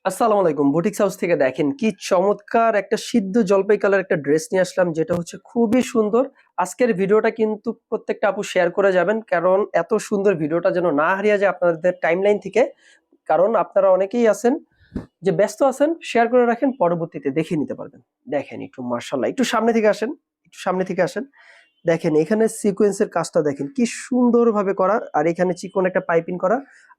আসসালামু আলাইকুম। Boutiques house থেকে দেখেন কি চমৎকার একটা সিদ্ধ জলপাই কালার একটা ড্রেস নিয়ে আসলাম, যেটা হচ্ছে খুবই সুন্দর। আজকের ভিডিওটা কিন্তু প্রত্যেকটা আপু শেয়ার করে যাবেন, কারণ এত সুন্দর ভিডিওটা যেন না হারিয়ে যায় আপনাদের টাইমলাইন থেকে। কারণ আপনারা অনেকেই আছেন যে ব্যস্ত আছেন, শেয়ার করে রাখেন, পরবর্তীতে দেখে নিতে পারবেন। দেখেন একটু, মার্শাল্লাহ, একটু সামনে থেকে আসেন, একটু সামনে থেকে আসেন। দেখেন এখানে সিকোয়েন্সের কাজটা দেখেন কি সুন্দরভাবে করা, আর এখানে চিকন একটা পাইপিং করা।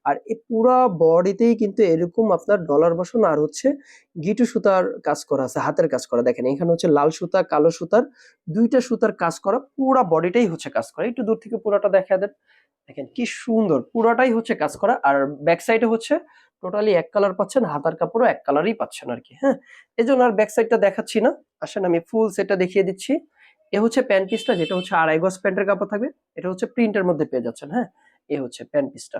আর এই পুরা বডিতেই কিন্তু এরকম আপনার ডলার বসানো, আর হচ্ছে গিটু সুতার কাজ করা আছে, হাতের কাজ করা। দেখেন এখানে হচ্ছে লাল সুতা, কালো সুতার, দুইটা সুতার কাজ করা, পুরা বডিটাই হচ্ছে কাজ করা। একটু দূর থেকে পুরাটা দেখা দেন। দেখেন কি সুন্দর, পুরাটাই হচ্ছে কাজ করা। আর ব্যাক সাইডে হচ্ছে টোটালি এক কালার পাচ্ছেন, হাতার কাপড়ও এক কালারই পাচ্ছেন আর কি। হ্যাঁ, এই জন্য আর ব্যাক সাইডটা দেখাচ্ছি না। আসেন আমি ফুল সেটটা দেখিয়ে দিচ্ছি। এ হচ্ছে প্যান্ট পিসটা, যেটা হচ্ছে 2.5 গজ প্যান্টের কাপড় থাকবে। এটা হচ্ছে প্রিন্টের মধ্যে পেয়ে যাচ্ছেন। হ্যাঁ, এ হচ্ছে প্যান্ট পিসটা।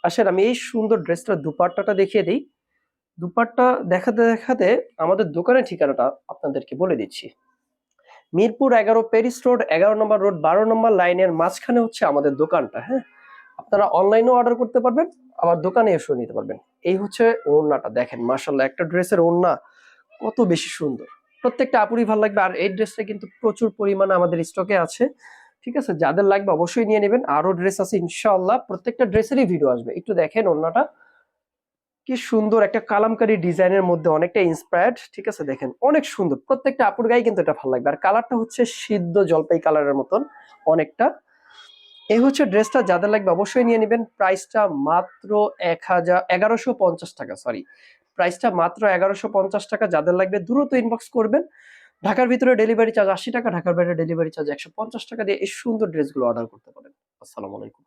আসেন আমি এই সুন্দর ড্রেসটার দুপাট্টাটা দেখিয়ে দিই। দুপাট্টা দেখাতে দেখাতে আমাদের দোকানের ঠিকানাটা আপনাদেরকে বলে দিচ্ছি। মিরপুর 11 প্যারিস রোড, 11 নম্বর রোড, 12 নম্বর লাইনের মাঝখানে হচ্ছে আমাদের দোকানটা। হ্যাঁ, আপনারা অনলাইনেও অর্ডার করতে পারবেন, আবার দোকানে এসেও নিতে পারবেন। এই হচ্ছে ওড়নাটা, দেখেন মাশাআল্লাহ, একটা ড্রেসের ওড়না কত বেশি সুন্দর। প্রত্যেকটা আপুরই ভালো লাগবে। আর এই ড্রেসটা কিন্তু প্রচুর পরিমাণে আমাদের স্টকে আছে। ঠিক আছে, যাদের লাগবে অবশ্যই নিয়ে নেবেন। আরো ড্রেস আছে ইনশাআল্লাহ, প্রত্যেকটা ড্রেসেরই ভিডিও আসবে। একটু দেখেন ওড়নাটা কি সুন্দর, একটা কালামকারী ডিজাইনের মধ্যে অনেকটা ইন্সপায়ার্ড। ঠিক আছে, দেখেন অনেক সুন্দর, প্রত্যেকটা আপুর গায়ে কিন্তু এটা ভালো লাগবে। আর কালারটা হচ্ছে সিদ্ধ জলপাই কালারের মতন অনেকটা। এই হচ্ছে ড্রেসটা, যাদের লাগবে অবশ্যই নিয়ে নেবেন। প্রাইসটা মাত্র 1150 টাকা, সরি, প্রাইসটা মাত্র 1150 টাকা। যাদের লাগবে দ্রুত ইনবক্স করবেন। ঢাকার ভিতরে ডেলিভারি চার্জ 80 টাকা, ঢাকার বাইরে ডেলিভারি চার্জ 150 টাকা দিয়ে এই সুন্দর ড্রেসগুলো অর্ডার করতে পারেন। আসসালামু আলাইকুম।